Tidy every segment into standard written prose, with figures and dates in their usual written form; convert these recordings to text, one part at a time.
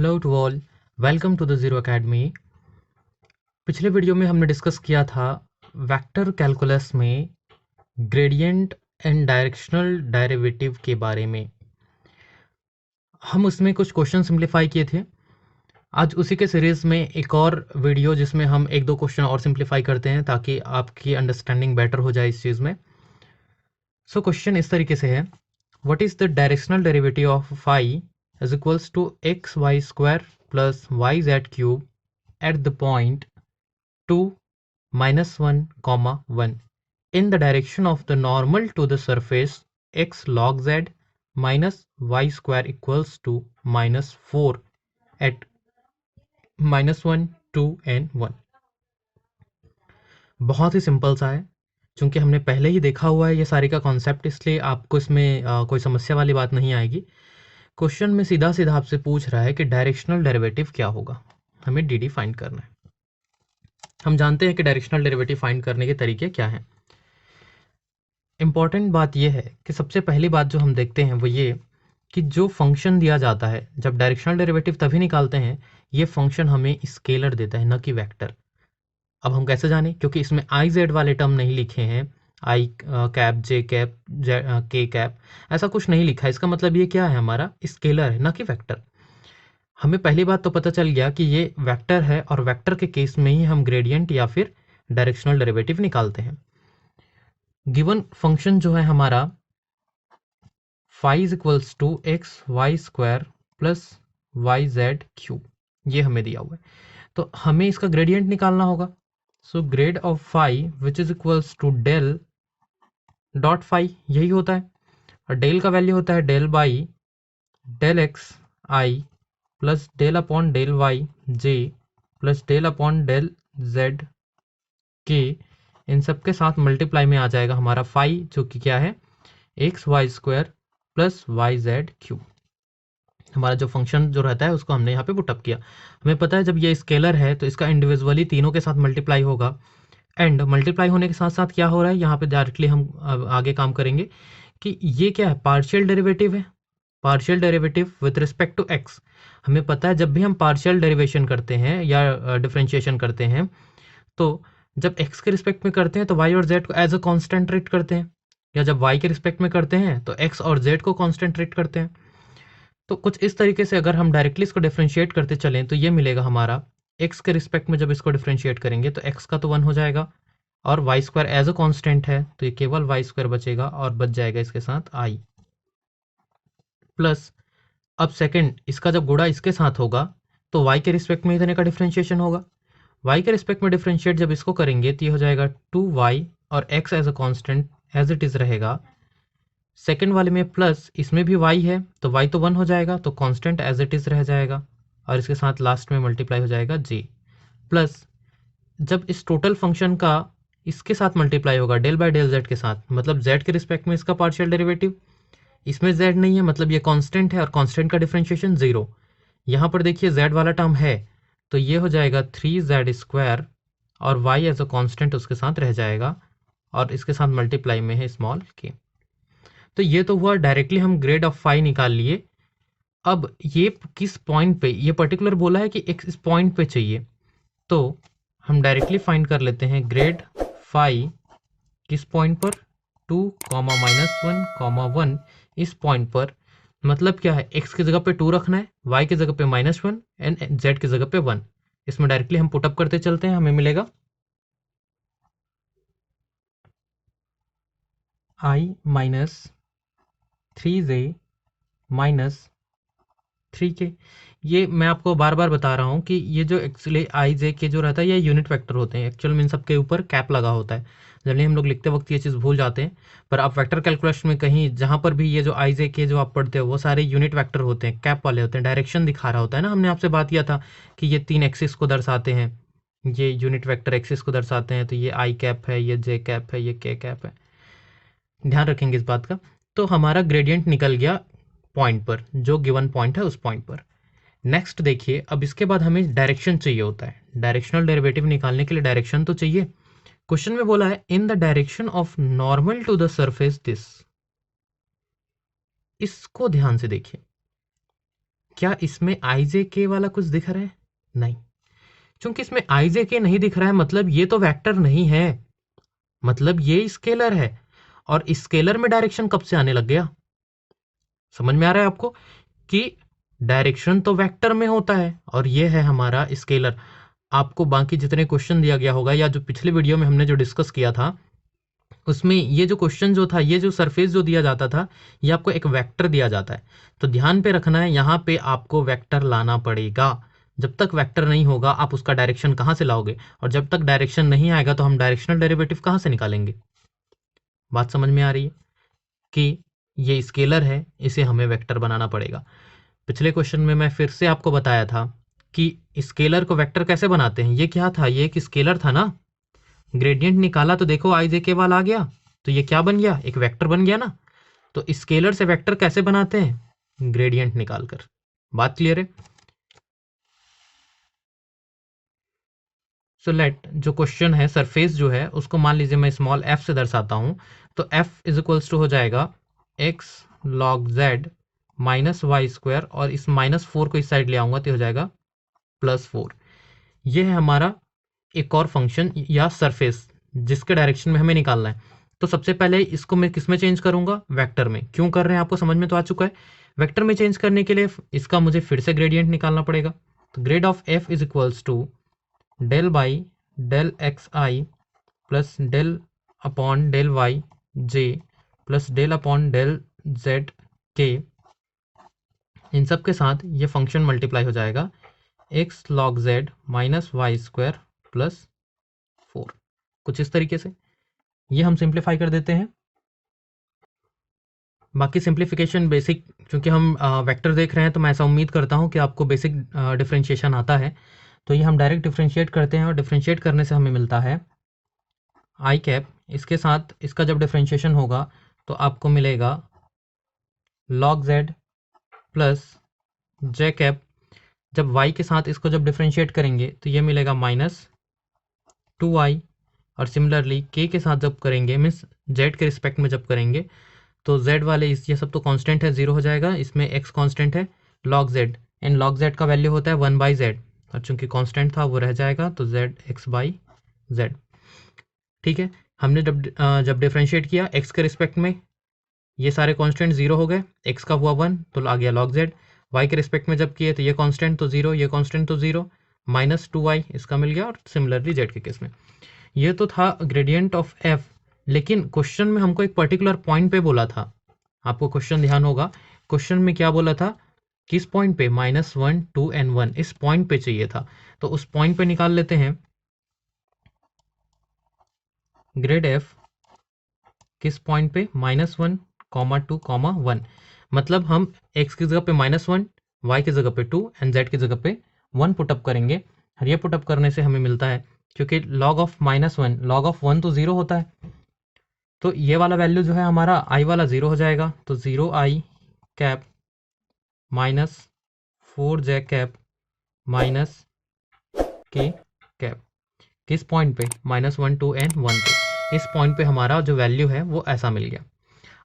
Hello to all, welcome to the zero academy. पिछले वीडियो में हमने डिस्कस किया था वेक्टर कैलकुलस में ग्रेडियंट एंड डायरेक्शनल डेरिवेटिव के बारे में। हम उसमें कुछ क्वेश्चन सिंप्लीफाई किए थे। आज उसी के सीरीज़ में एक और वीडियो जिसमें हम एक दो क्वेश्चन और सिंप्लीफाई करते हैं ताकि आपकी अंडरस्टैंडिंग बेटर हो जाए इस चीज़ में। सो क्वेश्चन इस तरीके से है, what is the directional derivative of phi is equals to X Y square plus Y Z cube at the point 2 minus 1 comma 1 in the direction of the normal to the surface x log z minus y square equals to minus 4 at minus 1 2 and 1। बहुत ही simple सा है, क्योंकि हमने पहले ही देखा हुआ है ये सारी का कॉन्सेप्ट, इसलिए आपको इसमें कोई समस्या वाली बात नहीं आएगी। क्वेश्चन में सीधा सीधा आपसे पूछ रहा है कि डायरेक्शनल डेरिवेटिव क्या होगा, हमें डी फाइंड करना है। हम जानते हैं कि डायरेक्शनल डेरिवेटिव फाइंड करने के तरीके क्या हैं। इम्पॉर्टेंट बात यह है कि सबसे पहली बात जो हम देखते हैं वो ये कि जो फंक्शन दिया जाता है, जब डायरेक्शनल डेरिवेटिव तभी निकालते हैं, ये फंक्शन हमें स्केलर देता है, न कि वेक्टर। अब हम कैसे जानें, क्योंकि इसमें आई जेड वाले टर्म नहीं लिखे हैं, आई कैप जे कैप के कैप, ऐसा कुछ नहीं लिखा है। इसका मतलब ये क्या है, हमारा स्केलर है न कि वेक्टर। हमें पहली बात तो पता चल गया कि ये वेक्टर है, और वेक्टर के केस में ही हम ग्रेडियंट या फिर डायरेक्शनल डेरिवेटिव निकालते हैं। गिवन फंक्शन जो है हमारा phi is equals to X Y square plus Y Z cube, ये हमें दिया हुआ है, तो हमें इसका ग्रेडियंट निकालना होगा। So grad of phi which is equals to del dot phi, यही होता है, और डेल का वैल्यू होता है del by del X I plus del upon del Y J plus del upon del Z K, इन सब के साथ मल्टीप्लाई में आ जाएगा हमारा फाई, जो कि क्या है, X Y square plus Y Z cube. हमारा जो फंक्शन जो रहता है उसको हमने यहाँ पे पुटअप किया। हमें पता है जब ये स्केलर है तो इसका इंडिविजुअली तीनों के साथ मल्टीप्लाई होगा, एंड मल्टीप्लाई होने के साथ साथ क्या हो रहा है, यहाँ पे डायरेक्टली हम आगे काम करेंगे कि ये क्या है, पार्शियल डेरिवेटिव है। Partial derivative with respect to X. हमें पता है जब भी हम पार्शियल डेरिवेशन करते हैं या डिफ्रेंशिएशन करते हैं, तो जब x के रिस्पेक्ट में करते हैं तो y और z को एज अ कांस्टेंट ट्रीट करते हैं, या जब y के रिस्पेक्ट में करते हैं तो x और z को कांस्टेंट ट्रीट करते हैं। तो कुछ इस तरीके से अगर हम डायरेक्टली इसको डिफ्रेंशिएट करते चलें तो ये मिलेगा हमारा, x के रिस्पेक्ट में जब इसको डिफ्रेंशिएट करेंगे तो x का तो 1 हो जाएगा, और Y square as a constant है तो ये केवल वाई स्क्वायर बचेगा, और बच जाएगा इसके साथ i प्लस। अब सेकंड, इसका जब गुणा इसके साथ होगा तो y के रिस्पेक्ट में इतने का डिफ्रेंशिएशन होगा। y के रिस्पेक्ट में डिफ्रेंशिएट जब इसको करेंगे तो ये हो जाएगा 2y, और x as a constant as it is रहेगा। सेकंड वाले में प्लस, इसमें भी y है तो y तो 1 हो जाएगा, तो कांस्टेंट एज इट इज रह जाएगा, और इसके साथ लास्ट में मल्टीप्लाई हो जाएगा j प्लस। जब इस टोटल फंक्शन का इसके साथ मल्टीप्लाई होगा डेल बाय डेल z के साथ, मतलब z के रिस्पेक्ट में इसका पार्शियल डेरिवेटिव, इसमें z नहीं है मतलब ये कांस्टेंट है, और कांस्टेंट का डिफरेंशिएशन 0। यहाँ पर देखिए z वाला टर्म है तो ये हो जाएगा 3z स्क्वायर, और y एज अ कांस्टेंट उसके साथ रह जाएगा, और इसके साथ मल्टीप्लाई में है स्मॉल k। तो ये तो हुआ डायरेक्टली हम ग्रेड ऑफ फाई निकाल लिए। अब ये किस पॉइंट पे, ये पर्टिकुलर बोला है कि इस पॉइंट पे चाहिए, तो हम डायरेक्टली फाइंड कर लेते हैं ग्रेड फाई किस पॉइंट पर, 2 -1 इस पॉइंट पर। मतलब क्या है, x की जगह पे 2 रखना है, y की जगह पे -1 एंड z की जगह पे 1। इसमें डायरेक्टली हम पुटअप करते चलते हैं, हमें मिलेगा i minus 3j minus 3k। ये मैं आपको बार बार बता रहा हूँ कि ये जो एक्चुअली आई जे के जो रहता है ये यूनिट वेक्टर होते हैं, एक्चुअल में इन सबके ऊपर कैप लगा होता है। जनरली हम लोग लिखते वक्त ये चीज़ भूल जाते हैं, पर आप वेक्टर कैलकुलेशन में कहीं जहाँ पर भी ये जो आई जे के जो आप पढ़ते हो वो सारे यूनिट वेक्टर होते हैं, कैप वाले होते हैं, डायरेक्शन दिखा रहा होता है ना। हमने आपसे बात किया था कि ये 3 एक्सिस को दर्शाते हैं, ये यूनिट वेक्टर एक्सिस को दर्शाते हैं, तो ये आई कैप है, ये जे कैप है, ये के कैप है, ध्यान रखेंगे इस बात का। तो हमारा ग्रेडियंट निकल गया पॉइंट पर, जो गिवन पॉइंट है उस पॉइंट पर। नेक्स्ट देखिए, अब इसके बाद हमें डायरेक्शन चाहिए होता है। डायरेक्शनल डेरिवेटिव निकालने के लिए डायरेक्शन तो चाहिए। क्वेश्चन में बोला है in the direction of normal to the surface this. इसको ध्यान से देखिए क्या इसमें आई जे के वाला कुछ दिख रहा है? नहीं, क्योंकि इसमें आई जे के नहीं दिख रहा है मतलब ये तो वेक्टर नहीं है, मतलब ये स्केलर है। और स्केलर में डायरेक्शन कब से आने लग गया? समझ में आ रहा है आपको कि डायरेक्शन तो वेक्टर में होता है और ये है हमारा स्केलर। आपको बाकी जितने क्वेश्चन दिया गया होगा या जो पिछले वीडियो में हमने जो डिस्कस किया था उसमें ये जो क्वेश्चन जो था, ये जो सरफेस जो दिया जाता था, ये आपको एक वेक्टर दिया जाता है। तो ध्यान पे रखना है, यहाँ पे आपको वेक्टर लाना पड़ेगा। जब तक वेक्टर नहीं होगा आप उसका डायरेक्शन कहाँ से लाओगे, और जब तक डायरेक्शन नहीं आएगा तो हम डायरेक्शनल डेरिवेटिव कहाँ से निकालेंगे? बात समझ में आ रही है कि ये स्केलर है, इसे हमें वेक्टर बनाना पड़ेगा। पिछले क्वेश्चन में मैं फिर से आपको बताया था कि स्केलर को वेक्टर कैसे बनाते हैं। ये क्या था? ये एक स्केलर था ना, ग्रेडियंट निकाला तो देखो आई जे के वाल आ गया, तो ये क्या बन गया? एक वेक्टर बन गया ना। तो स्केलर से वेक्टर कैसे बनाते हैं? ग्रेडियंट निकालकर। बात क्लियर है? सो लेट, जो क्वेश्चन है सरफेस जो है उसको मान लीजिए मैं स्मॉल एफ से दर्शाता हूं, तो एफ इज इक्वल्स टू हो जाएगा X log Z minus Y square, और इस -4 को इस साइड ले आऊंगा तो हो जाएगा +4। ये है हमारा एक और फंक्शन या सरफेस जिसके डायरेक्शन में हमें निकालना है। तो सबसे पहले इसको मैं किस में चेंज करूंगा? वेक्टर में। क्यों कर रहे हैं आपको समझ में तो आ चुका है। वेक्टर में चेंज करने के लिए इसका मुझे फिर से ग्रेडियंट निकालना पड़ेगा। तो grad of F is equals to del by del X I plus del upon del Y J plus del upon del Z K. इन सब के साथ ये फंक्शन मल्टीप्लाई हो जाएगा X log Z minus Y square plus 4, कुछ इस तरीके से। ये हम सिंप्लीफाई कर देते हैं। बाकी सिंप्लीफिकेशन बेसिक, क्योंकि हम वेक्टर देख रहे हैं तो मैं ऐसा उम्मीद करता हूं कि आपको बेसिक डिफरेंशिएशन आता है। तो ये हम डायरेक्ट डिफरेंशिएट करते हैं और डिफरेंशिएट करने से हमें मिलता है आई कैप। इसके साथ इसका जब डिफरेंशिएशन होगा तो आपको मिलेगा लॉग जेड प्लस जे कैप। जब y के साथ इसको जब डिफरेंशिएट करेंगे तो ये मिलेगा -2y, और सिमिलरली k के साथ जब करेंगे मीन्स z के रिस्पेक्ट में जब करेंगे तो z वाले ये सब तो कांस्टेंट है, 0 हो जाएगा। इसमें x कांस्टेंट है, log z, and log z का वैल्यू होता है 1/z, और चूंकि कांस्टेंट था वो रह जाएगा तो z x/z। ठीक है, हमने जब डिफरेंशिएट किया x के रिस्पेक्ट में, ये सारे कांस्टेंट 0 हो गए, x का हुआ 1 तो आ गया log z। y के रिस्पेक्ट में जब किए तो ये कांस्टेंट तो 0, ये कांस्टेंट तो 0, -2y इसका मिल गया। और सिमिलरली z के केस में ये तो था ग्रेडियंट ऑफ f। लेकिन क्वेश्चन में हमको एक पर्टिकुलर पॉइंट पे बोला था, आपको क्वेश्चन ध्यान होगा, क्वेश्चन में क्या बोला था? किस पॉइंट पे? -1, 2 एंड 1, इस पॉइंट पे चाहिए था। तो उस पॉइंट पे निकाल लेते हैं ग्रेड f किस पॉइंट पे? -1, 2, 1। मतलब हम x की जगह पे -1, y की जगह पे 2 एंड z की जगह पे 1 पुटअप करेंगे। और ये पुटअप करने से हमें मिलता है, क्योंकि log ऑफ -1 log ऑफ 1 तो 0 होता है, तो ये वाला वैल्यू जो है हमारा i वाला 0 हो जाएगा। तो 0i cap -4j cap minus k cap किस पॉइंट पे? -1, 2 एंड 1 पे। इस पॉइंट पे हमारा जो वैल्यू है वो ऐसा मिल गया।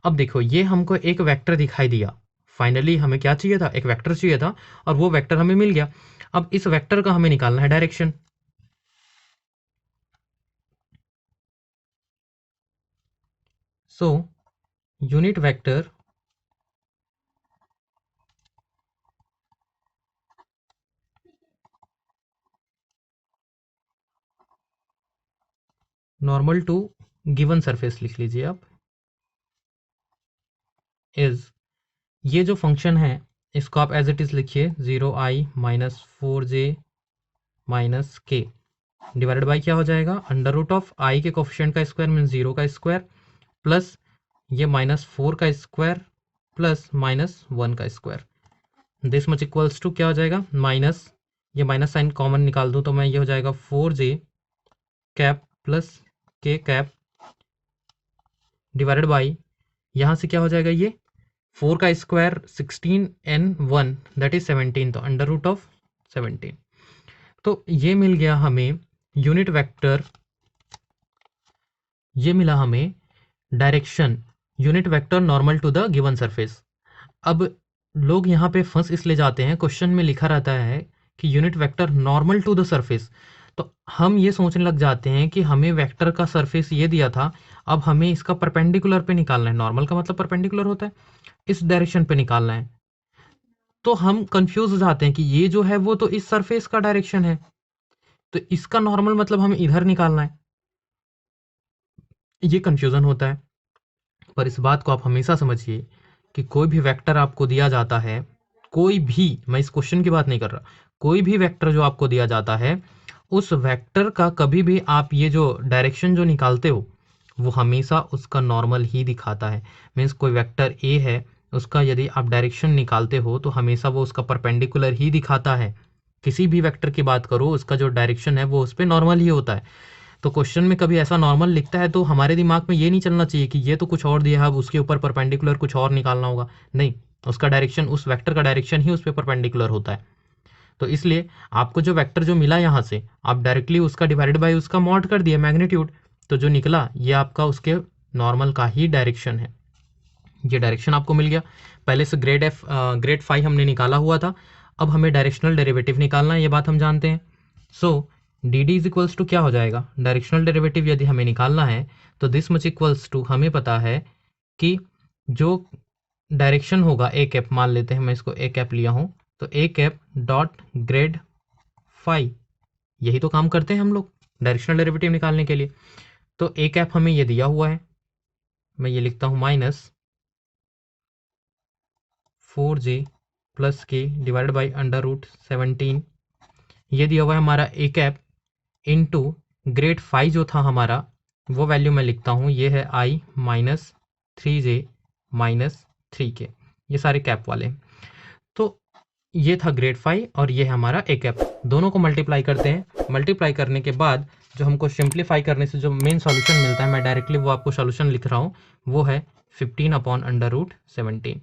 अब देखो ये हमको एक वेक्टर दिखाई दिया। फाइनली हमें क्या चाहिए था? एक वेक्टर चाहिए था, और वो वेक्टर हमें मिल गया। अब इस वेक्टर का हमें निकालना है direction. So unit vector normal to given surface लिख लीजिए आप, इज, ये जो फंक्शन है इसको आप एज इट इज लिखिए 0i -4j -k divided by क्या हो जाएगा? √ऑफ i के कोफिशिएंट का स्क्वायर मीन 0 का स्क्वायर प्लस ये -4 का स्क्वायर प्लस -1 का square. This much equals to क्या हो जाएगा? माइनस, ये माइनस साइन कॉमन निकाल दूं तो मैं ये हो जाएगा 4j cap plus k cap divided by, यहाँ से क्या हो जाएगा? ये 4 का स्क्वायर 16 एंड 1 दैट इज 17, तो √17। तो ये मिल गया हमें यूनिट वेक्टर, ये मिला हमें direction unit vector normal to the given surface. अब लोग यहाँ पे फंस इसलिए जाते हैं, क्वेश्चन में लिखा रहता है कि unit vector normal to the surface, तो हम ये सोचने लग जाते हैं कि हमें वेक्टर का सरफेस ये दिया था, अब हमें इसका परपेंडिकुलर पे निकालना है। नॉर्मल का मतलब परपेंडिकुलर होता है, इस डायरेक्शन पे निकालना है। तो हम कंफ्यूज हो जाते हैं कि ये जो है वो तो इस सरफेस का डायरेक्शन है, तो इसका नॉर्मल मतलब हमें इधर निकालना है, ये कंफ्यूजन होता है। पर इस बात को आप हमेशा समझिए कि कोई भी वेक्टर आपको दिया जाता है, कोई भी, मैं इस क्वेश्चन की बात नहीं कर रहा, कोई भी वेक्टर जो आपको दिया जाता है, उस वेक्टर का कभी भी आप ये जो डायरेक्शन जो निकालते हो वो हमेशा उसका नॉर्मल ही दिखाता है। मीन्स कोई वेक्टर ए है, उसका यदि आप डायरेक्शन निकालते हो तो हमेशा वो उसका परपेंडिकुलर ही दिखाता है। किसी भी वेक्टर की बात करो, उसका जो डायरेक्शन है वो उस पर नॉर्मल ही होता है। तो क्वेश्चन में कभी ऐसा नॉर्मल लिखता है तो हमारे दिमाग में ये नहीं चलना चाहिए कि ये तो कुछ और दिया है, अब उसके ऊपर परपेंडिकुलर कुछ और निकालना होगा। नहीं, उसका डायरेक्शन, उस वेक्टर का डायरेक्शन ही उस पर परपेंडिकुलर होता है। तो इसलिए आपको जो वेक्टर जो मिला यहाँ से, आप डायरेक्टली उसका डिवाइडेड बाय उसका मॉड कर दिया मैग्नीट्यूड, तो जो निकला ये आपका उसके नॉर्मल का ही डायरेक्शन है। ये डायरेक्शन आपको मिल गया। पहले से ग्रेड 5 हमने निकाला हुआ था, अब हमें डायरेक्शनल डेरिवेटिव निकालना है, ये बात हम जानते हैं। So D D is equals to क्या हो जाएगा, डायरेक्शनल डेरिवेटिव यदि हमें निकालना है तो दिस मच इक्वल्स टू, हमें पता है कि जो डायरेक्शन होगा ए कैप, मान लेते हैं मैं इसको ए कैप लिया हूँ, तो ए कैप डॉट ग्रेड 5, यही तो काम करते हैं हम लोग डायरेक्शनल डेरिवेटिव निकालने के लिए। तो ए कैप हमें ये दिया हुआ है, मैं ये लिखता हूँ माइनस 4j प्लस के डिवाइडेड बाई √17, ये दिया हुआ है हमारा ए कैप इंटू ग्रेड 5 जो था हमारा, वो वैल्यू मैं लिखता हूँ, ये है i minus 3j minus 3k, ये सारे कैप वाले। तो ये था ग्रेड 5 और ये है हमारा ए कैप, दोनों को मल्टीप्लाई करते हैं। मल्टीप्लाई करने के बाद जो हमको सिंप्लीफाई करने से जो मेन सॉल्यूशन मिलता है, मैं डायरेक्टली वो आपको सॉल्यूशन लिख रहा हूँ, वो है 15/√17।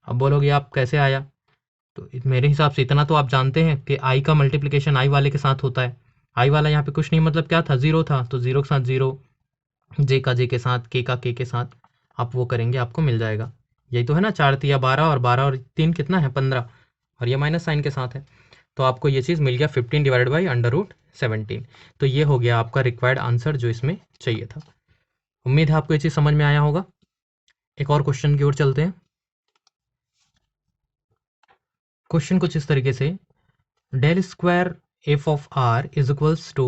अब बोलोगे आप कैसे आया, तो मेरे हिसाब से इतना तो आप जानते हैं कि आई का मल्टीप्लिकेशन आई वाले के साथ होता है। आई वाला यहाँ पे कुछ नहीं, मतलब क्या था, जीरो था, तो जीरो के साथ जीरो, जे का जे के साथ, के का के साथ, आप वो करेंगे आपको मिल जाएगा। यही तो है ना, 4 तिया 12 और 12 और 3 कितना है 15, और ये माइनस साइन के साथ है, तो आपको ये चीज़ मिल गया 15/√17। तो ये हो गया आपका रिक्वायर्ड आंसर जो इसमें चाहिए था। उम्मीद है आपको ये चीज़ समझ में आया होगा। एक और क्वेश्चन की ओर चलते हैं। क्वेश्चन कुछ इस तरीके से, del square f of r is equals to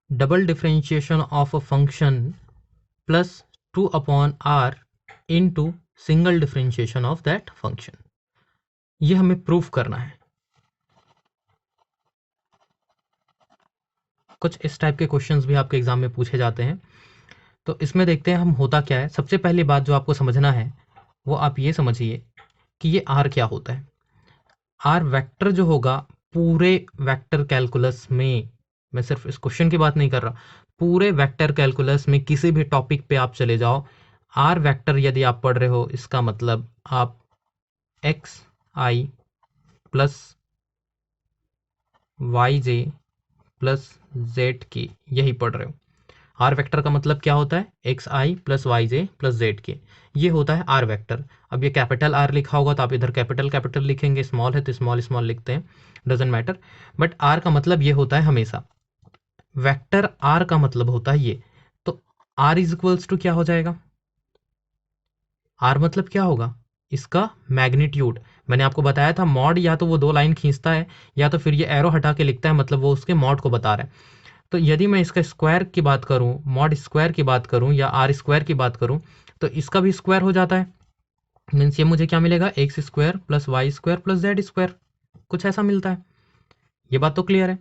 double differentiation of a function plus 2/r into single differentiation of that function। ये हमें प्रूफ करना है। कुछ इस टाइप के क्वेश्चंस भी आपके एग्जाम में पूछे जाते हैं। तो इसमें देखते हैं हम होता क्या है। सबसे पहली बात जो आपको समझना है वो आप ये समझिए कि ये r क्या होता है। r वेक्टर जो होगा पूरे वेक्टर कैलकुलस में, मैं सिर्फ इस क्वेश्चन की बात नहीं कर रहा, पूरे वेक्टर कैलकुलस में किसी भी टॉपिक पे आप चले जाओ, r वेक्टर यदि आप पढ़ रहे हो, इसका मतलब आप x I plus Y J plus Z की यही पढ़ रहे हो। आर वेक्टर का मतलब क्या होता है, x I plus Y J plus Z के, ये होता है आर वेक्टर। अब ये कैपिटल आर लिखा होगा तो आप इधर कैपिटल कैपिटल लिखेंगे, स्मॉल है तो स्मॉल स्मॉल लिखते हैं, डजेंट मैटर, बट आर का मतलब ये होता है हमेशा। वेक्टर आर का मतलब होता है ये, तो आर इज इक्वल्स टू क्या हो जाएगा, आर मतलब क्या होगा, इसका मैग्नीट्यूड। मैंने आपको बताया था मॉड या तो वो दो लाइन खींचता है या तो फिर ये एरो हटा के लिखता है, मतलब वो उसके मॉड को बता रहा है। तो यदि मैं इसका स्क्वायर की बात करूं, मॉड स्क्वायर की बात करूं या आर स्क्वायर की बात करूं, तो इसका भी स्क्वायर हो जाता है। मीन्स ये मुझे क्या मिलेगा, X square plus Y square plus Z square, कुछ ऐसा मिलता है। ये बात तो क्लियर है।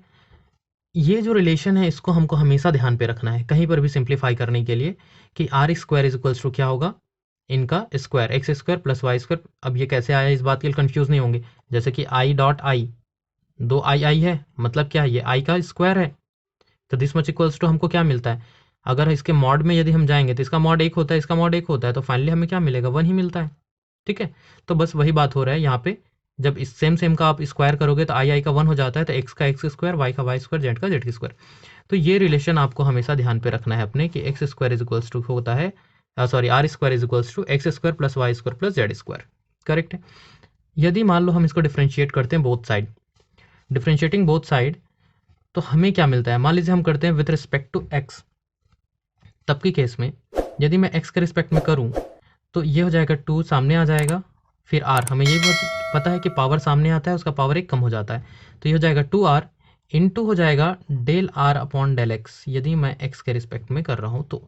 ये जो रिलेशन है इसको हमको हमेशा ध्यान पे रखना है कहीं पर भी सिंप्लीफाई करने के लिए, कि R square is equals to क्या होगा, इनका square, X square plus Y square. अब ये कैसे आया, इस बात के लिए कंफ्यूज नहीं होंगे। जैसे कि आई डॉट आई, दो आई है, मतलब क्या है, ये आई का स्क्वायर है, तो दिस मच इक्वल्स टू हमको क्या मिलता है, अगर इसके मॉड में यदि हम जाएंगे तो इसका मॉड 1 होता है, इसका मॉड 1 होता है, तो फाइनली हमें क्या मिलेगा, 1 ही मिलता है। ठीक है, तो बस वही बात हो रहा है यहाँ पे। जब इस सेम का आप स्क्वायर करोगे तो आई का 1 हो जाता है, तो एक्स का एक्स स्क्वायर, वाई का वाई स्क्वायर, जेड का जेड स्क्वायर। तो ये रिलेशन आपको हमेशा ध्यान पे रखना है अपने, कि X square is equals to होता है, sorry, R square is equals to X square plus Y square plus Z square. Correct है। यदि मान लो हम इसको डिफ्रेंशिएट करते हैं both side, differentiating both side, तो हमें क्या मिलता है? मान लीजिए हम करते हैं विथ रिस्पेक्ट टू एक्स, तब की केस में यदि मैं एक्स के रिस्पेक्ट में करूं तो ये हो जाएगा 2 सामने आ जाएगा, फिर आर, हमें ये पता है कि पावर सामने आता है उसका पावर 1 कम हो जाता है, तो ये हो जाएगा 2r इंटू हो जाएगा del R upon del X, यदि मैं एक्स के रिस्पेक्ट में कर रहा हूं तो।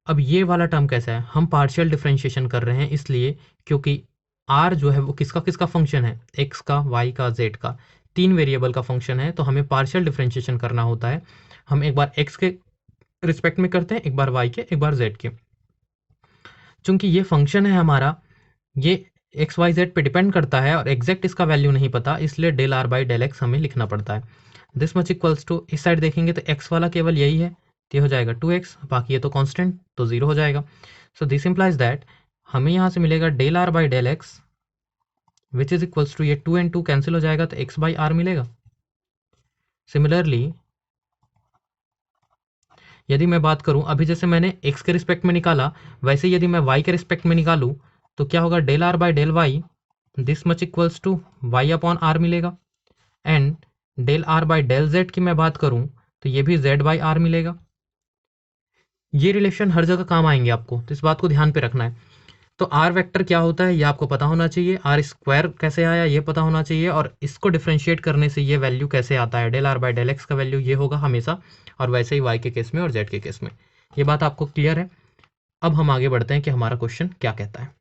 अब ये वाला टर्म कैसा है? हम पार्शियल डिफरेंशिएशन कर रहे हैं इसलिए क्योंकि आर जो है वो किसका किसका फंक्शन है? एक्स का, वाई का, जेड का, 3 वेरिएबल का फंक्शन है, तो हमें पार्शियल डिफरेंशिएशन करना होता है। हम एक बार एक्स के रिस्पेक्ट में करते हैं, एक बार वाई के, एक बार जेड के। चूंकि ये फंक्शन है हमारा, ये एक्स वाई जेड पे डिपेंड करता है और एग्जैक्ट इसका वैल्यू नहीं पता, इसलिए del R by del X हमें लिखना पड़ता है। दिस मच इक्वल्स टू, इस साइड देखेंगे तो एक्स वाला केवल यही है, तो ये हो जाएगा 2x, बाकी ये तो कांस्टेंट, तो 0 हो जाएगा। सो दिस इंप्लाइज दैट हमें यहाँ से मिलेगा del R by del X which is equals to, ये 2 and 2 कैंसिल हो जाएगा तो x बाई आर मिलेगा। सिमिलरली यदि मैं बात करूं, अभी जैसे मैंने x के रिस्पेक्ट में निकाला, वैसे यदि मैं y के रिस्पेक्ट में निकालूं तो क्या होगा? Del R by del Y, this much equals to Y upon R मिलेगा। And del R by del Z की मैं बात करूं तो ये भी जेड बाई आर मिलेगा। ये रिलेशन हर जगह काम आएंगे आपको, तो इस बात को ध्यान पे रखना है। तो आर वेक्टर क्या होता है ये आपको पता होना चाहिए, आर स्क्वायर कैसे आया ये पता होना चाहिए, और इसको डिफ्रेंशिएट करने से ये वैल्यू कैसे आता है, del R by del X का वैल्यू ये होगा हमेशा, और वैसे ही वाई के केस में और जेड के केस में। ये बात आपको क्लियर है? अब हम आगे बढ़ते हैं कि हमारा क्वेश्चन क्या कहता है।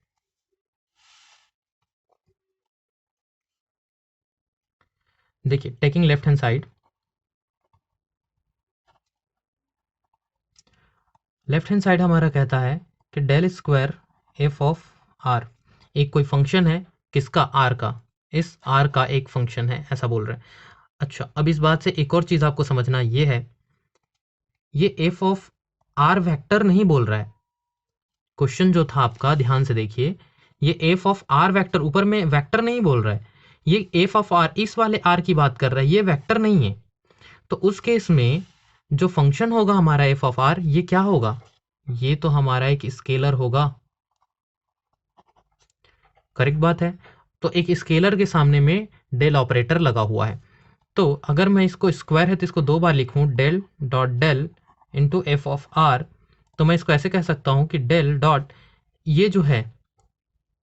देखिए, taking left hand side, left hand side हमारा कहता है कि del square F of R, एक कोई फंक्शन है, किसका? आर का, इस आर का एक फंक्शन है, ऐसा बोल रहे हैं। अच्छा, अब इस बात से एक और चीज आपको समझना ये है, ये एफ ऑफ आर वेक्टर नहीं बोल रहा है। क्वेश्चन जो था आपका, ध्यान से देखिए, ये एफ ऑफ आर वेक्टर, ऊपर में वेक्टर नहीं बोल रहा है, ये एफ ऑफ आर, इस वाले आर की बात कर रहा है, ये वेक्टर नहीं है। तो उस केस में जो फंक्शन होगा हमारा एफ ऑफ आर, ये क्या होगा? ये तो हमारा एक स्केलर होगा। करेक्ट बात है। तो एक स्केलर के सामने में डेल ऑपरेटर लगा हुआ है, तो अगर मैं इसको स्क्वायर है तो इसको 2 बार लिखूं, del dot del into F of R, तो मैं इसको ऐसे कह सकता हूं कि डेल डॉट, ये जो है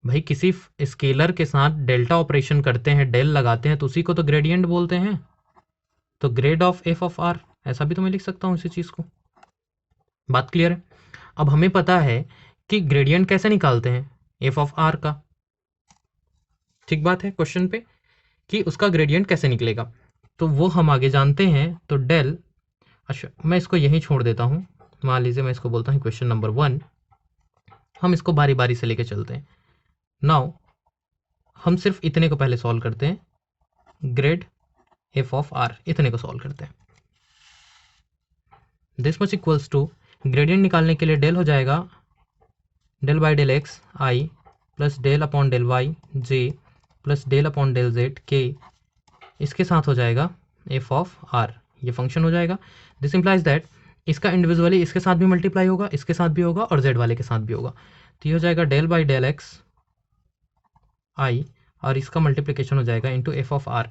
भाई, किसी स्केलर के साथ डेल्टा ऑपरेशन करते हैं, डेल लगाते हैं, तो उसी को तो ग्रेडियंट बोलते हैं, तो grad of F of R, ऐसा भी तो मैं लिख सकता हूँ इसी चीज को। बात क्लियर है? अब हमें पता है कि ग्रेडियंट कैसे निकालते हैं एफ ऑफ आर का, ठीक बात है, क्वेश्चन पे कि उसका ग्रेडियंट कैसे निकलेगा, तो वो हम आगे जानते हैं। तो डेल, अच्छा मैं इसको यहीं छोड़ देता हूँ, मान लीजिए मैं इसको बोलता हूँ क्वेश्चन नंबर 1, हम इसको बारी बारी से लेके चलते हैं। नाउ हम सिर्फ इतने को पहले सॉल्व करते हैं, ग्रेड एफ ऑफ आर, इतने को सॉल्व करते हैं। This much equals to, gradient निकालने के लिए डेल हो जाएगा del by del X I plus del upon del Y J plus del upon del Z के, इसके साथ हो जाएगा एफ ऑफ आर, ये फंक्शन हो जाएगा। दिस इंप्लाइज दैट इसका इंडिविजुअली इसके साथ भी मल्टीप्लाई होगा, इसके साथ भी होगा, और जेड वाले के साथ भी होगा, तो ये हो जाएगा डेल बाई डेल एक्स आई, और इसका मल्टीप्लिकेशन हो जाएगा इंटू एफ ऑफ आर।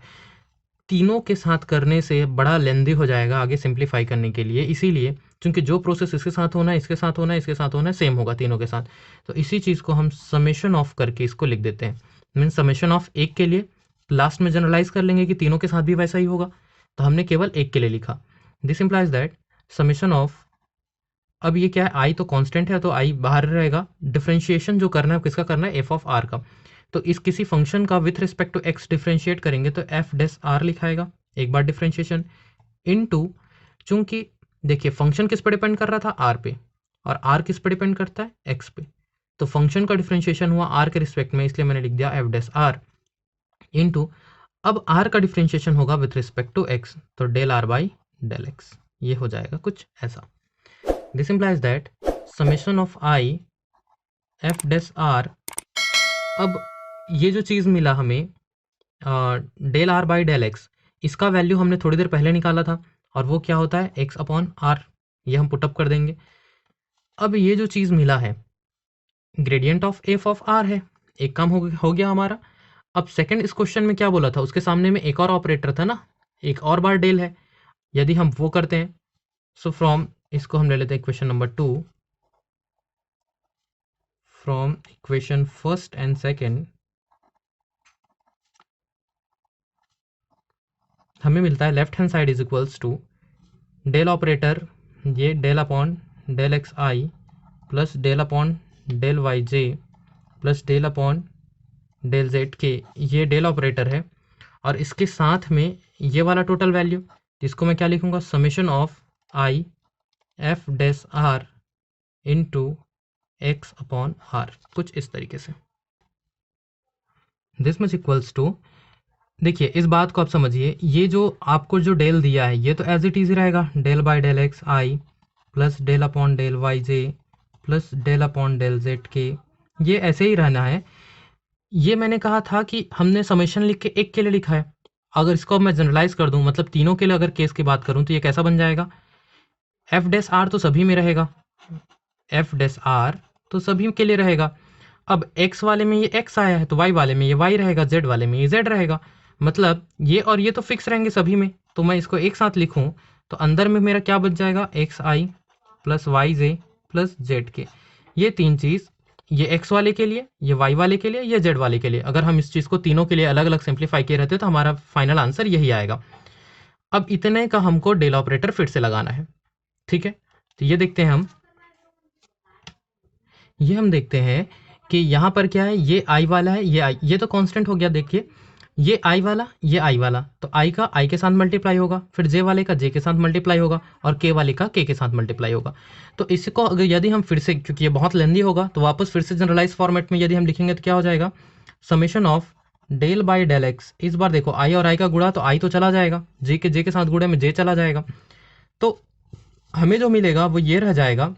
तीनों के साथ करने से बड़ा लेंदी हो जाएगा आगे सिंप्लीफाई करने के लिए, इसीलिए क्योंकि जो प्रोसेस इसके साथ होना है, इसके साथ होना है, इसके साथ होना है, सेम होगा तीनों के साथ, तो इसी चीज़ को हम समेशन ऑफ करके इसको लिख देते हैं। मीन समेशन ऑफ एक के लिए, लास्ट में जनरलाइज कर लेंगे कि तीनों के साथ भी वैसा ही होगा, तो हमने केवल एक के लिए लिखा। This implies that summation of, अब ये क्या है, आई तो कांस्टेंट है तो आई बाहर रहेगा, डिफरेंशिएशन जो करना है किसका करना है, एफ ऑफ आर का, तो इस किसी फंक्शन का with respect to X differentiate करेंगे तो एफ डेस आर लिखाएगा एक बार डिफरेंशिएशन, इनटू, चूंकि देखिए फंक्शन किस पे डिपेंड कर रहा था, आर पे, और आर किस पे डिपेंड करता है, एक्स पे, तो फंक्शन का डिफरेंशिएशन हुआ आर के रिस्पेक्ट में, इसलिए मैंने लिख दिया एफ डेस आर, इनटू, अब आर का डिफरेंशिएशन होगा विथ रिस्पेक्ट टू एक्स, तो del R by del X, ये हो जाएगा कुछ ऐसा। This implies that summation of I F dash R, अब ये जो चीज़ मिला हमें del R by del X, इसका वैल्यू हमने थोड़ी देर पहले निकाला था, और वो क्या होता है, एक्स अपॉन आर, ये हम पुटअप कर देंगे। अब ये जो चीज़ मिला है gradient of F of R है, एक काम हो गया हमारा। अब सेकंड इस क्वेश्चन में क्या बोला था, उसके सामने में एक और ऑपरेटर था ना, एक और बार डेल है। यदि हम वो करते हैं, सो फ्रॉम, इसको हम ले लेते हैं equation number 2, from equation first and second हमें मिलता है left hand side is equals to del operator, ये del upon del X I plus del upon del Y J plus del upon del Z के, ये del operator है। और इसके साथ में ये वाला टोटल वैल्यू, जिसको मैं क्या लिखूंगा, summation of I F dash R into X upon R, कुछ इस तरीके से। दिस मच इक्वल्स टू, देखिए इस बात को आप समझिए, ये जो आपको जो डेल दिया है ये तो एज इट इज रहेगा, del by del X I plus del upon del Y J plus del upon del Z के, ये ऐसे ही रहना है। ये मैंने कहा था कि हमने समेशन लिख के एक के लिए लिखा है। अगर इसको मैं जनरलाइज कर दूं, मतलब तीनों के लिए अगर केस की बात करूं, तो ये कैसा बन जाएगा, एफ डैश आर तो सभी में रहेगा, एफ डैश आर तो सभी के लिए रहेगा। अब x वाले में ये x आया है तो y वाले में ये y रहेगा, z वाले में ये z रहेगा। मतलब ये और ये तो फिक्स रहेंगे सभी में, तो मैं इसको एक साथ लिखूं तो अंदर में मेरा क्या बच जाएगा, x I plus Y J plus Z के। ये तीन चीज़, ये x वाले के लिए, ये y वाले के लिए, ये z वाले के लिए, अगर हम इस चीज़ को तीनों के लिए अलग अलग सिंप्लीफाई किए रहते तो हमारा फाइनल आंसर यही आएगा। अब इतने का हमको डेल ऑपरेटर फिर से लगाना है, ठीक है। तो ये देखते हैं हम देखते हैं कि यहाँ पर क्या है, ये आई वाला है, ये आई, ये तो कांस्टेंट हो गया। देखिए ये आई वाला, ये आई वाला, तो आई का आई के साथ मल्टीप्लाई होगा, फिर जे वाले का जे के साथ मल्टीप्लाई होगा और के वाले का के साथ मल्टीप्लाई होगा। तो इसको अगर यदि हम फिर से, क्योंकि ये बहुत लेंदी होगा, तो वापस फिर से जनरलाइज फॉर्मेट में यदि हम लिखेंगे तो क्या हो जाएगा, summation of del by del X. इस बार देखो आई और आई का गुणा, तो आई तो चला जाएगा, जे के साथ गुणे में जे चला जाएगा, तो हमें जो मिलेगा वो ये रह जाएगा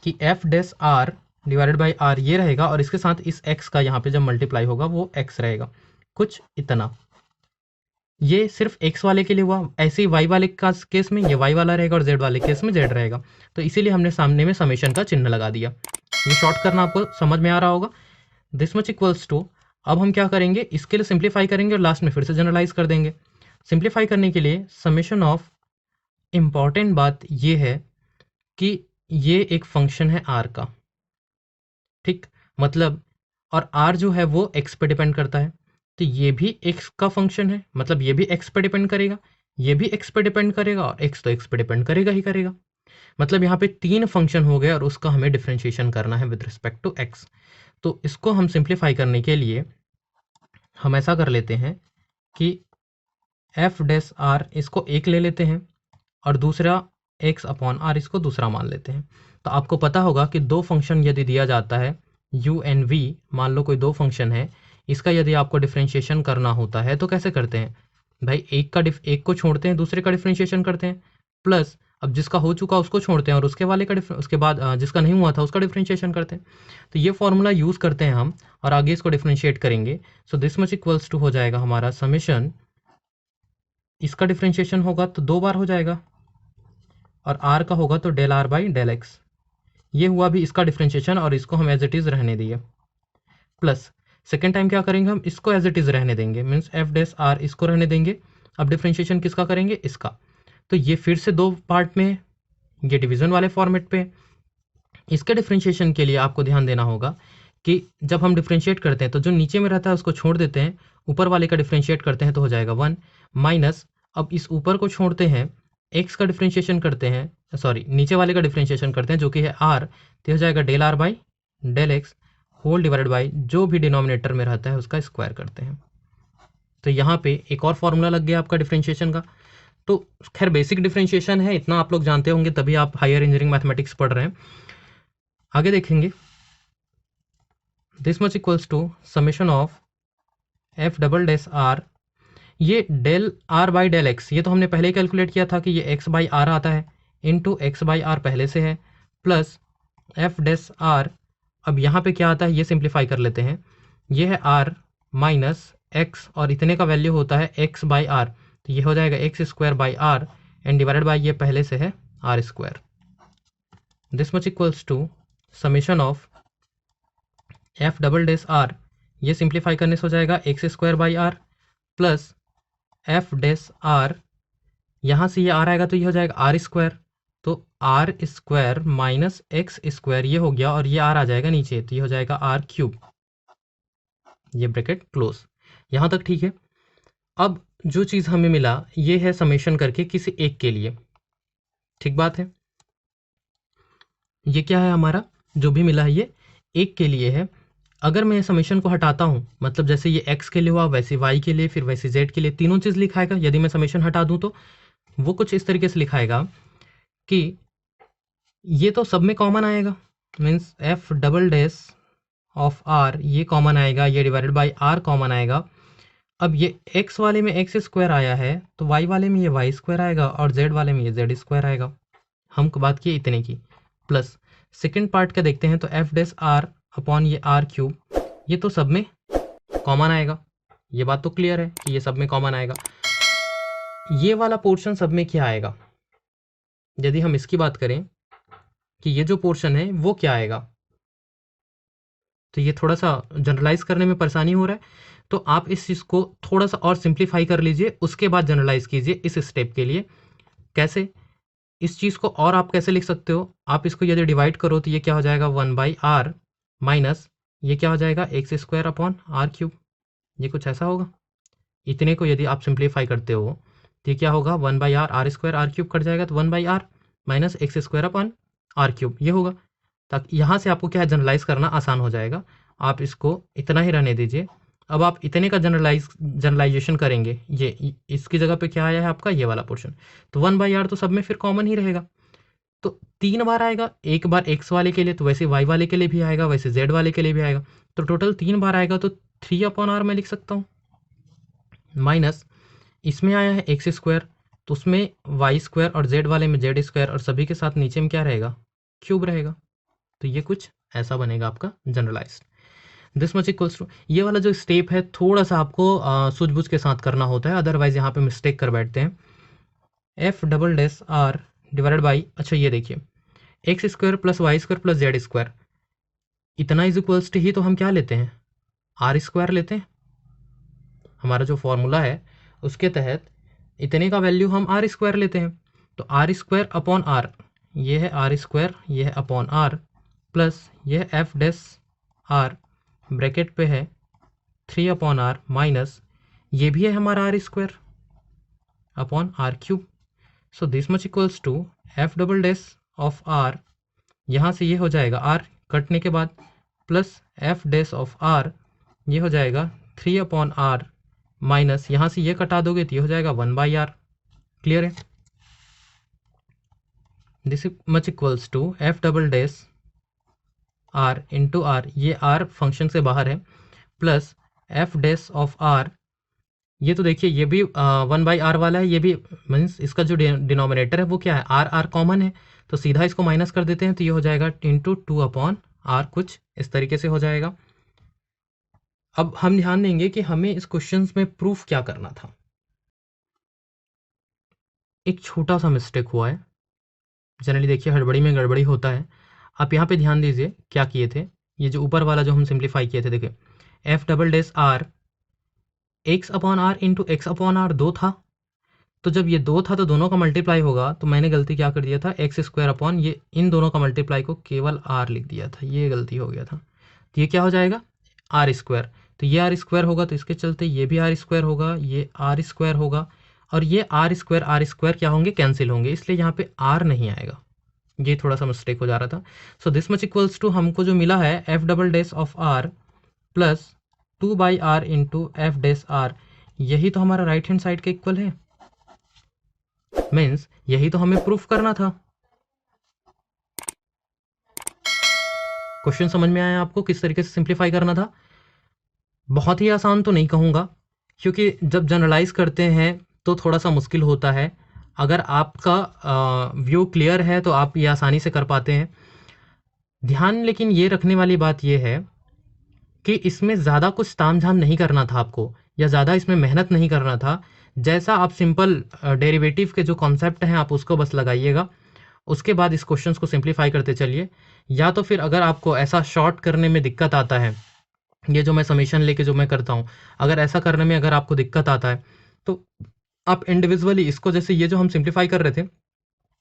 कि F dash R divided by R ये रहेगा, और इसके साथ इस x का यहाँ पे जब मल्टीप्लाई होगा वो x रहेगा, कुछ इतना। ये सिर्फ x वाले के लिए हुआ, ऐसे ही y वाले का केस में ये y वाला रहेगा और z वाले केस में z रहेगा। तो इसीलिए हमने सामने में समेशन का चिन्ह लगा दिया। ये शॉर्ट करना आपको समझ में आ रहा होगा। दिस मच इक्वल्स टू, अब हम क्या करेंगे, इसके लिए सिंप्लीफाई करेंगे और लास्ट में फिर से जनरलाइज कर देंगे। सिंप्लीफाई करने के लिए समेशन ऑफ, इम्पॉर्टेंट बात ये है कि ये एक फंक्शन है आर का, ठीक, मतलब, और आर जो है वो एक्स पे डिपेंड करता है, तो ये भी एक्स का फंक्शन है, मतलब ये भी एक्स पे डिपेंड करेगा, ये भी एक्स पे डिपेंड करेगा, और एक्स तो एक्स पे डिपेंड करेगा ही करेगा। मतलब यहाँ पे तीन फंक्शन हो गए और उसका हमें डिफ्रेंशिएशन करना है विद रिस्पेक्ट टू एक्स। तो इसको हम सिंप्लीफाई करने के लिए हम ऐसा कर लेते हैं कि एफ डैश आर इसको एक ले लेते हैं और दूसरा एक्स अपॉन आर इसको दूसरा मान लेते हैं। तो आपको पता होगा कि दो फंक्शन यदि दिया जाता है u एन वी, मान लो कोई दो फंक्शन है, इसका यदि आपको डिफ्रेंशिएशन करना होता है तो कैसे करते हैं भाई, एक को छोड़ते हैं, दूसरे का डिफ्रेंशिएशन करते हैं, प्लस अब जिसका हो चुका उसको छोड़ते हैं और उसके वाले का उसके बाद जिसका नहीं हुआ था उसका डिफ्रेंशिएशन करते हैं। तो ये फॉर्मूला यूज़ करते हैं हम और आगे इसको डिफ्रेंशिएट करेंगे। So this much equals to हो जाएगा हमारा समेशन, इसका डिफ्रेंशिएशन होगा तो दो बार हो जाएगा और आर का होगा तो del R by del X, ये हुआ भी इसका डिफ्रेंशिएशन और इसको हम एज इट इज़ रहने दिए। प्लस सेकेंड टाइम क्या करेंगे, हम इसको एज इट इज़ रहने देंगे, मीन्स एफ डैश आर इसको रहने देंगे। अब डिफ्रेंशिएशन किसका करेंगे, इसका। तो ये फिर से दो पार्ट में है, ये डिवीज़न वाले फॉर्मेट पे। इसके डिफ्रेंशिएशन के लिए आपको ध्यान देना होगा कि जब हम डिफ्रेंशिएट करते हैं तो जो नीचे में रहता है उसको छोड़ देते हैं, ऊपर वाले का डिफ्रेंशिएट करते हैं तो हो जाएगा 1 माइनस, अब इस ऊपर को छोड़ते हैं, एक्स का डिफ्रेंशिएशन करते हैं, सॉरी नीचे वाले का डिफ्रेंशिएशन करते हैं जो कि है आर, तो हो जाएगा del R by del X whole divided by जो भी डिनोमिनेटर में रहता है उसका स्क्वायर करते हैं। तो यहाँ पे एक और फॉर्मूला लग गया आपका डिफ्रेंशिएशन का। तो खैर बेसिक डिफ्रेंशिएशन है, इतना आप लोग जानते होंगे तभी आप हायर इंजीनियरिंग मैथमेटिक्स पढ़ रहे हैं। आगे देखेंगे, this much equals to summation of F double dash R, ये del R by del X ये तो हमने पहले ही कैलकुलेट किया था कि ये एक्स बाई आर आता है, इंटू एक्स बाई आर पहले से है, प्लस एफ डैश आर, अब यहाँ पे क्या आता है ये सिंप्लीफाई कर लेते हैं, ये है आर माइनस एक्स और इतने का वैल्यू होता है एक्स बाई आर, तो ये हो जाएगा X square by R and divided by ये पहले से है R square. This much equals to summation of F double dash R, ये सिंप्लीफाई करने से हो जाएगा X square by R plus F dash R, यहाँ से ये आर आएगा तो ये हो जाएगा आर स्क्वायर, तो R square minus X square ये हो गया, और ये आर आ जाएगा नीचे तो ये हो जाएगा आर क्यूब, ये ब्रैकेट क्लोज। यहाँ तक ठीक है। अब जो चीज़ हमें मिला ये है समेशन करके किसी एक के लिए, ठीक बात है। ये क्या है हमारा जो भी मिला है ये एक के लिए है। अगर मैं समेशन को हटाता हूँ, मतलब जैसे ये x के लिए हुआ वैसे y के लिए फिर वैसे z के लिए, तीनों चीज़ लिखाएगा। यदि मैं समेशन हटा दूँ तो वो कुछ इस तरीके से लिखाएगा कि ये तो सब में कॉमन आएगा, means F double dash of R ये कॉमन आएगा, ये डिवाइडेड बाई आर कॉमन आएगा। अब ये x वाले में एक्स स्क्वायर आया है तो y वाले में ये वाई स्क्वायर आएगा और z वाले में ये जेड स्क्वायर आएगा। हम बात किए इतने की। प्लस सेकेंड पार्ट का देखते हैं तो एफ डैश आर अपॉन ये आर क्यूब, ये तो सब में कॉमन आएगा। ये बात तो क्लियर है कि ये सब में कॉमन आएगा। ये वाला पोर्शन सब में क्या आएगा, यदि हम इसकी बात करें कि ये जो पोर्शन है वो क्या आएगा, तो ये थोड़ा सा जनरलाइज करने में परेशानी हो रहा है, तो आप इस चीज़ को थोड़ा सा और सिंप्लीफाई कर लीजिए, उसके बाद जनरलाइज कीजिए इस स्टेप के लिए। कैसे इस चीज़ को और आप कैसे लिख सकते हो, आप इसको यदि डिवाइड करो तो ये क्या हो जाएगा 1/r माइनस ये क्या हो जाएगा X square upon R cube, ये कुछ ऐसा होगा। इतने को यदि आप सिंप्लीफाई करते हो तो ये क्या होगा 1/r, R square R cube cut जाएगा तो 1/r minus X square upon R cube ये होगा। ताकि यहाँ से आपको क्या है जनरलाइज करना आसान हो जाएगा। आप इसको इतना ही रहने दीजिए। अब आप इतने का जनरलाइजेशन करेंगे, ये इसकी जगह पे क्या आया है आपका ये वाला पोर्शन, तो 1/r तो सब में फिर कॉमन ही रहेगा, तो 3 बार आएगा। एक बार x वाले के लिए तो वैसे y वाले के लिए भी आएगा, वैसे z वाले के लिए भी आएगा, तो टोटल 3 बार आएगा, तो 3/r मैं लिख सकता हूँ। माइनस इसमें आया है एक्स स्क्वायर तो उसमें वाई स्क्वायर और z वाले में जेड स्क्वायर, और सभी के साथ नीचे में क्या रहेगा क्यूब रहेगा, तो ये कुछ ऐसा बनेगा आपका generalized. This much equals to, ये वाला जो स्टेप है थोड़ा सा आपको सूझबूझ के साथ करना होता है, अदरवाइज यहाँ पे मिस्टेक कर बैठते हैं। F double dash R divided by, अच्छा ये देखिए X square plus Y square plus Z square, इतना इज इक्वल्स टू ही तो हम क्या लेते हैं आर स्क्वायर लेते हैं। हमारा जो फॉर्मूला है उसके तहत इतने का वैल्यू हम आर स्क्वायर लेते हैं, तो आर स्क्वायर अपॉन आर, ये है आर स्क्वायर, ये है अपॉन आर, प्लस ये है एफ डैश आर ब्रैकेट पे है 3/r माइनस ये भी है हमारा R square upon R cube. So this much equals to F double dash of R, यहाँ से ये हो जाएगा आर कटने के बाद, plus F dash of R ये हो जाएगा 3/r माइनस यहाँ से ये कटा दोगे तो ये हो जाएगा 1/r। क्लियर है। This much equals to F double dash R into R, ये आर फंक्शन से बाहर है, plus F dash of R, ये तो देखिए ये भी 1/r वाला है, ये भी मीन्स इसका जो डिनोमिनेटर है वो क्या है आर, आर कॉमन है, तो सीधा इसको माइनस कर देते हैं तो ये हो जाएगा इंटू 2/r, कुछ इस तरीके से हो जाएगा। अब हम ध्यान देंगे कि हमें इस क्वेश्चन में प्रूफ क्या करना था। एक छोटा सा मिस्टेक हुआ है, जनरली देखिए हड़बड़ी में गड़बड़ी होता है। आप यहाँ पे ध्यान दीजिए क्या किए थे, ये जो ऊपर वाला जो हम सिंप्लीफाई किए थे, देखिए F double dash R x/r into x/r 2 था, तो जब ये 2 था तो दोनों का मल्टीप्लाई होगा, तो मैंने गलती क्या कर दिया था एक्स स्क्वायर अपॉन ये इन दोनों का मल्टीप्लाई को केवल r लिख दिया था, ये गलती हो गया था। तो ये क्या हो जाएगा आर स्क्वायर, तो ये आर स्क्वायर होगा तो इसके चलते ये भी आर स्क्वायर होगा, ये आर स्क्वायर होगा, और ये आर स्क्वायर क्या होंगे कैंसिल होंगे, इसलिए यहाँ पे आर नहीं आएगा। ये थोड़ा सा मिस्टेक हो जा रहा था। So this much equals to हमको जो मिला है F double dash of R plus 2/r into F dash R, यही तो हमारा राइट हैंड साइड के इक्वल है, मीन्स यही तो हमें प्रूफ करना था। क्वेश्चन समझ में आया आपको किस तरीके से सिंप्लीफाई करना था। बहुत ही आसान तो नहीं कहूँगा, क्योंकि जब जनरलाइज करते हैं तो थोड़ा सा मुश्किल होता है। अगर आपका व्यू क्लियर है तो आप ये आसानी से कर पाते हैं। ध्यान लेकिन ये रखने वाली बात ये है कि इसमें ज़्यादा कुछ तामझाम नहीं करना था आपको, या ज़्यादा इसमें मेहनत नहीं करना था। जैसा आप सिंपल डेरिवेटिव के जो कॉन्सेप्ट हैं आप उसको बस लगाइएगा, उसके बाद इस क्वेश्चंस को सिंप्लीफाई करते चलिए। या तो फिर अगर आपको ऐसा शॉर्ट करने में दिक्कत आता है ये जो मैं समेशन लेके जो मैं करता हूँ, अगर ऐसा करने में अगर आपको दिक्कत आता है तो आप इंडिविजुअली इसको, जैसे ये जो हम सिंप्लीफाई कर रहे थे,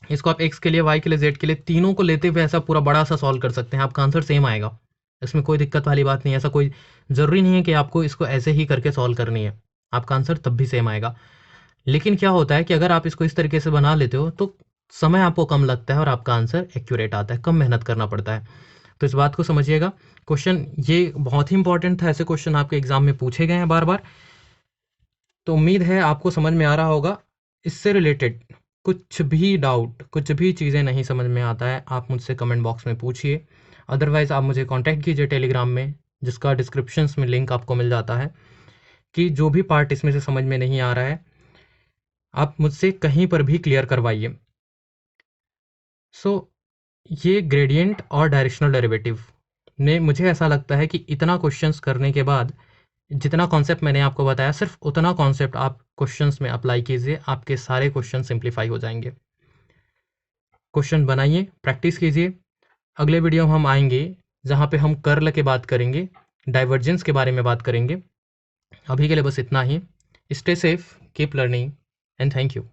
इसको आप एक्स के लिए, वाई के लिए, जेड के लिए, तीनों को लेते हुए ऐसा पूरा बड़ा सा सॉल्व कर सकते हैं, आपका आंसर सेम आएगा। इसमें कोई दिक्कत वाली बात नहीं है, ऐसा कोई ज़रूरी नहीं है कि आपको इसको ऐसे ही करके सॉल्व करनी है, आपका आंसर तब भी सेम आएगा। लेकिन क्या होता है कि अगर आप इसको इस तरीके से बना लेते हो तो समय आपको कम लगता है और आपका आंसर एक्यूरेट आता है, कम मेहनत करना पड़ता है। तो इस बात को समझिएगा। क्वेश्चन ये बहुत ही इंपॉर्टेंट था, ऐसे क्वेश्चन आपके एग्जाम में पूछे गए हैं बार बार। तो उम्मीद है आपको समझ में आ रहा होगा। इससे रिलेटेड कुछ भी डाउट, कुछ भी चीज़ें नहीं समझ में आता है, आप मुझसे कमेंट बॉक्स में पूछिए। अदरवाइज़ आप मुझे कांटेक्ट कीजिए टेलीग्राम में, जिसका डिस्क्रिप्शंस में लिंक आपको मिल जाता है, कि जो भी पार्ट इसमें से समझ में नहीं आ रहा है आप मुझसे कहीं पर भी क्लियर करवाइए। सो ये ग्रेडियंट और डायरेक्शनल डेरिवेटिव ने, मुझे ऐसा लगता है कि इतना क्वेश्चंस करने के बाद जितना कॉन्सेप्ट मैंने आपको बताया, सिर्फ उतना कॉन्सेप्ट आप क्वेश्चंस में अप्लाई कीजिए, आपके सारे क्वेश्चन सिंप्लीफाई हो जाएंगे। क्वेश्चन बनाइए, प्रैक्टिस कीजिए। अगले वीडियो में हम आएंगे जहाँ पे हम कर्ल के बात करेंगे, डाइवर्जेंस के बारे में बात करेंगे। अभी के लिए बस इतना ही। Stay safe, keep learning and thank you.